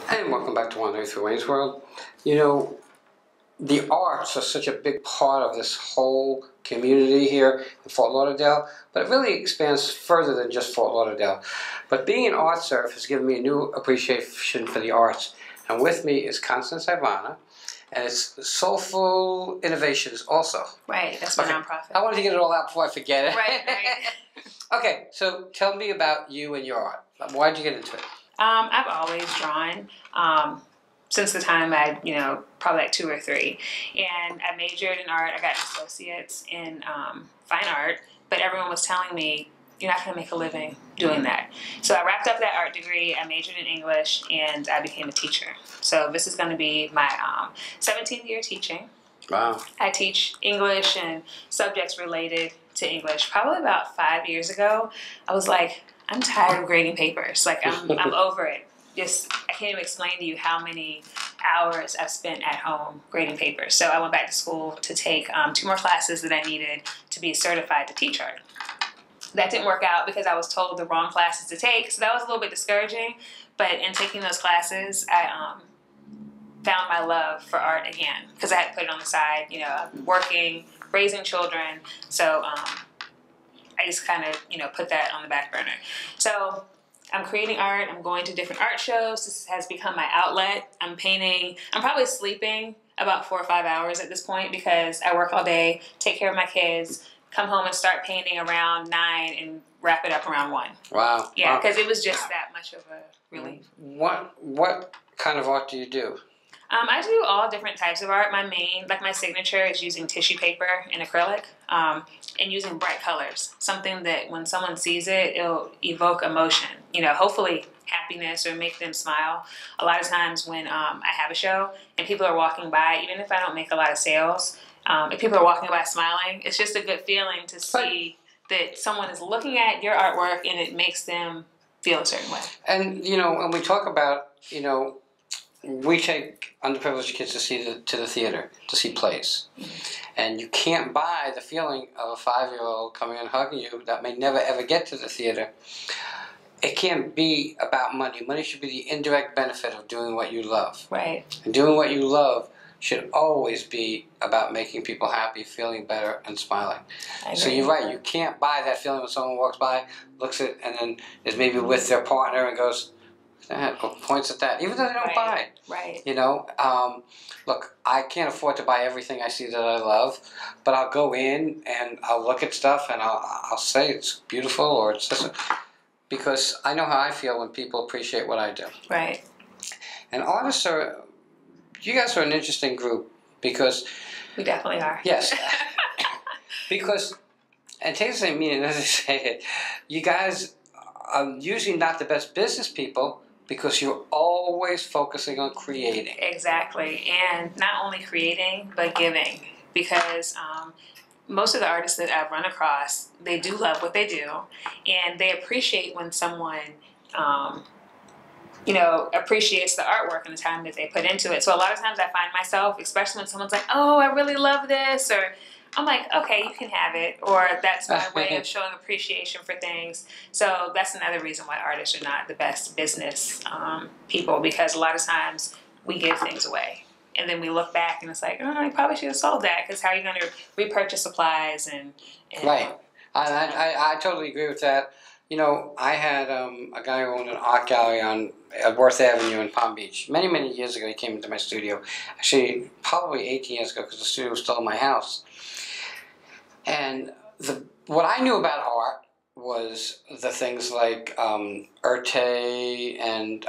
And welcome back to Wandering Through Wayne's World. You know, the arts are such a big part of this whole community here in Fort Lauderdale, but it really expands further than just Fort Lauderdale. But being an art serf has given me a new appreciation for the arts. And with me is Constance Ivana, and it's Soulful Innovations also. Right, that's my nonprofit. I wanted to get it all out before I forget it. Right. Okay, so tell me about you and your art. Why did you get into it? I've always drawn since the time I, probably like 2 or 3. And I majored in art. I got an associate's in fine art, but everyone was telling me, you're not going to make a living doing that. So I wrapped up that art degree, I majored in English, and I became a teacher. So this is going to be my 17th year teaching. Wow. I teach English and subjects related to English. Probably about 5 years ago, I was like, I'm tired of grading papers. Like, I'm over it. I can't even explain to you how many hours I've spent at home grading papers. So I went back to school to take 2 more classes that I needed to be certified to teach art. That didn't work out because I was told the wrong classes to take, so that was a little bit discouraging. But in taking those classes, I found my love for art again because I had to put it on the side. Working, raising children, so I just kind of, put that on the back burner. So I'm creating art. I'm going to different art shows. This has become my outlet. I'm painting. I'm probably sleeping about 4 or 5 hours at this point because I work all day, take care of my kids, come home and start painting around 9 and wrap it up around 1. Wow. Yeah, because it was just that much of a relief. What kind of art do you do? I do all different types of art. My signature is using tissue paper and acrylic and using bright colors. Something that when someone sees it, it'll evoke emotion. Hopefully happiness or make them smile. A lot of times when I have a show and people are walking by, even if I don't make a lot of sales, if people are walking by smiling, it's just a good feeling to see that someone is looking at your artwork and it makes them feel a certain way. And, when we talk about, we take underprivileged kids to the theater to see plays. And you can't buy the feeling of a 5-year-old coming and hugging you that may never ever get to the theater. It can't be about money. Money should be the indirect benefit of doing what you love. Right. And doing what you love should always be about making people happy, feeling better, and smiling. So you're right. You can't buy that feeling when someone walks by, looks at, and then is maybe with their partner and goes, points at that, even though they don't buy it. Right. Look, I can't afford to buy everything I see that I love, but I'll go in and I'll look at stuff and I'll say it's beautiful or it's just because I know how I feel when people appreciate what I do. Right. And artists you guys are an interesting group because we definitely are. Yes. Because, and take the same meaning as I say it, you guys are usually not the best business people because you're always focusing on creating. Exactly. And not only creating, but giving. Because most of the artists that I've run across, they do love what they do. And they appreciate when someone, appreciates the artwork and the time that they put into it. So a lot of times I find myself, especially when someone's like, oh, I really love this, or I'm like, okay, you can have it, or that's my way of showing appreciation for things. So that's another reason why artists are not the best business people, because a lot of times we give things away. And then we look back and it's like, oh, you probably should have sold that, because how are you going to repurchase supplies? And right. I totally agree with that. I had a guy who owned an art gallery on Worth Avenue in Palm Beach. Many, many years ago, he came into my studio. Actually, probably 18 years ago, because the studio was still in my house. And what I knew about art was the things like Urte and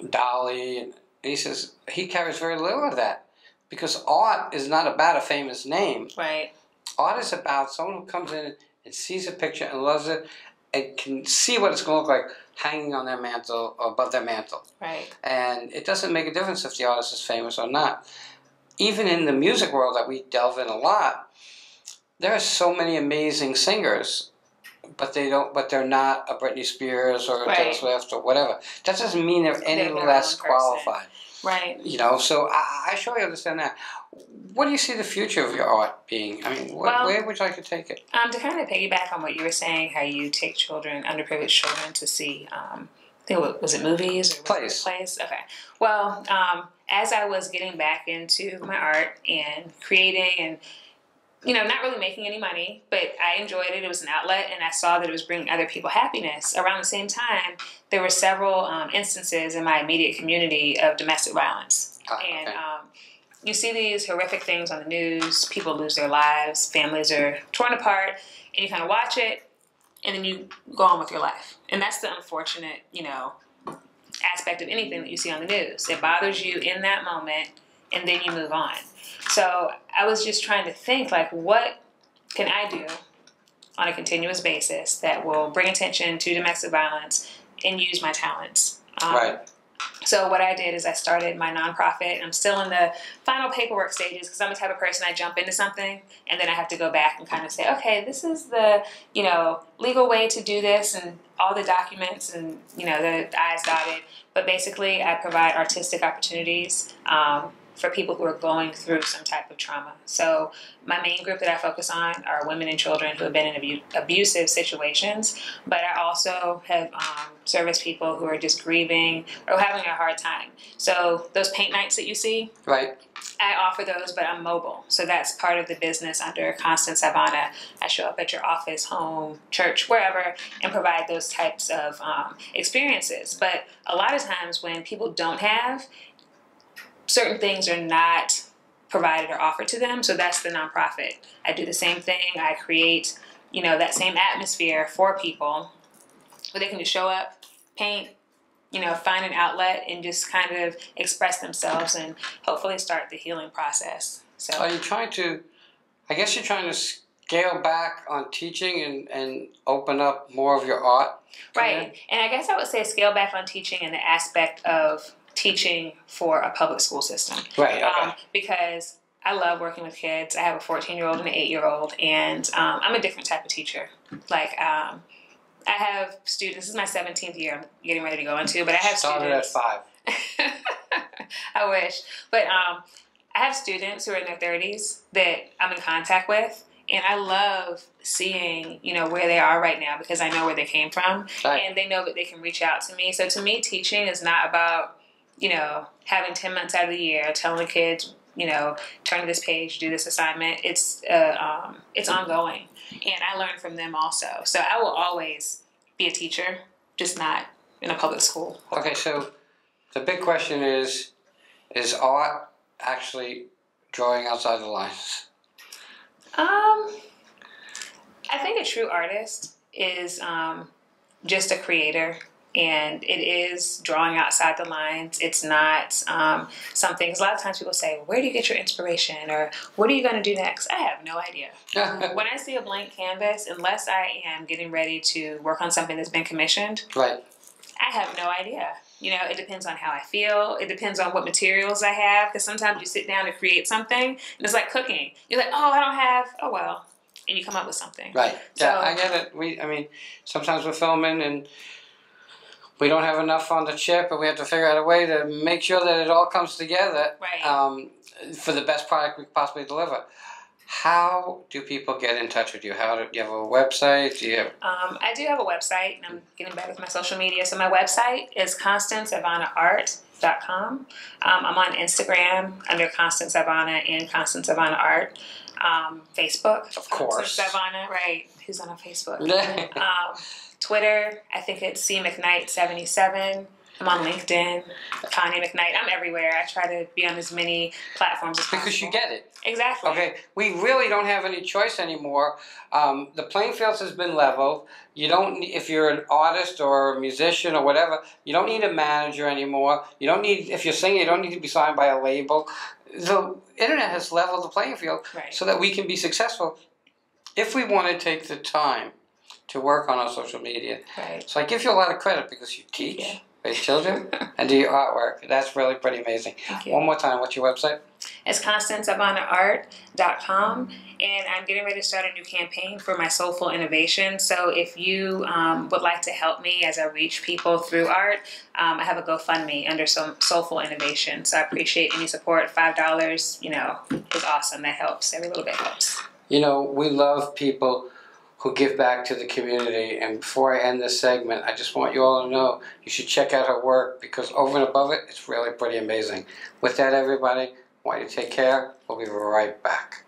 Dali. And he says he carries very little of that because art is not about a famous name. Right. Art is about someone who comes in and sees a picture and loves it and can see what it's going to look like hanging on their mantle or above their mantle. Right. And it doesn't make a difference if the artist is famous or not. Even in the music world that we delve in a lot, there are so many amazing singers, but they're not a Britney Spears or a Taylor Swift or whatever. That doesn't mean they're any less qualified. Right. So I surely understand that. What do you see the future of your art being? I mean, where would you like to take it? To kind of piggyback on what you were saying, how you take children, underprivileged children, to see think was it movies or Plays. Plays? Okay. Well, as I was getting back into my art and creating and not really making any money, but I enjoyed it. It was an outlet, and I saw that it was bringing other people happiness. Around the same time, there were several instances in my immediate community of domestic violence. And you see these horrific things on the news. People lose their lives. Families are torn apart. And you kind of watch it, and then you go on with your life. And that's the unfortunate, aspect of anything that you see on the news. It bothers you in that moment, and then you move on. So I was just trying to think, like, what can I do on a continuous basis that will bring attention to domestic violence and use my talents? Right. So what I did is I started my nonprofit. I'm still in the final paperwork stages because I'm the type of person, I jump into something and then I have to go back and kind of say, okay, this is the, legal way to do this and all the documents and, the I's dotted. But basically I provide artistic opportunities for people who are going through some type of trauma. So my main group that I focus on are women and children who have been in abusive situations, but I also have serviced people who are just grieving or having a hard time. So those paint nights that you see, right, I offer those, but I'm mobile. So that's part of the business under Constance Ivana. I show up at your office, home, church, wherever, and provide those types of experiences. But a lot of times when people don't have, certain things are not provided or offered to them, so that's the nonprofit. I do the same thing. I create, that same atmosphere for people where they can just show up, paint, find an outlet and just kind of express themselves and hopefully start the healing process. So are you trying to, I guess you're trying to scale back on teaching and open up more of your art? Right. And I guess I would say scale back on teaching in the aspect of teaching for a public school system. Right, okay. Because I love working with kids. I have a 14-year-old and an 8-year-old, and I'm a different type of teacher. Like, I have students, this is my 17th year I'm getting ready to go into, but I have Started students. at 5. I wish. But I have students who are in their 30s that I'm in contact with, and I love seeing, where they are right now because I know where they came from, right, and they know that they can reach out to me. So to me, teaching is not about having 10 months out of the year, telling the kids, turn to this page, do this assignment. It's ongoing, and I learn from them also. So I will always be a teacher, just not in a public school. Okay, so the big question is art actually drawing outside the lines? I think a true artist is just a creator. And it is drawing outside the lines. It's not something, because a lot of times people say, where do you get your inspiration? Or what are you going to do next? I have no idea. When I see a blank canvas, unless I am getting ready to work on something that's been commissioned, right, I have no idea. It depends on how I feel. It depends on what materials I have. Because sometimes you sit down to create something, and it's like cooking. You're like, oh, I don't have, oh well. And you come up with something. Right. So, yeah, I get it. Sometimes we're filming and we don't have enough on the chip, but we have to figure out a way to make sure that it all comes together for the best product we can possibly deliver. How do people get in touch with you? Do you have a website? I do have a website, and I'm getting better with my social media. So my website is ConstanceIvanaArt.com. I'm on Instagram under Constance Ivana and Constance Ivana Art. Facebook, of course. Constance Ivana, right? Who's on Facebook? Twitter, I think it's C McKnight77. I'm on LinkedIn, Connie McKnight. I'm everywhere. I try to be on as many platforms as possible. Because you get it. Exactly. Okay, we really don't have any choice anymore. The playing field has been leveled. You don't, if you're an artist or a musician or whatever, you don't need a manager anymore. You don't need, if you're singing, you don't need to be signed by a label. The internet has leveled the playing field so that we can be successful if we want to take the time to work on our social media. Right. So I give you a lot of credit because you teach, raise children, and do your artwork. That's really pretty amazing. Thank you. One more time, what's your website? It's ConstanceIvanaArt.com, and I'm getting ready to start a new campaign for my Soulful Innovation. So if you would like to help me as I reach people through art, I have a GoFundMe under Soulful Innovation. So I appreciate any support. $5, is awesome. That helps. Every little bit helps. We love people who give back to the community. And before I end this segment, I just want you all to know you should check out her work, because over and above it, it's really pretty amazing. With that, everybody, I want you to take care. We'll be right back.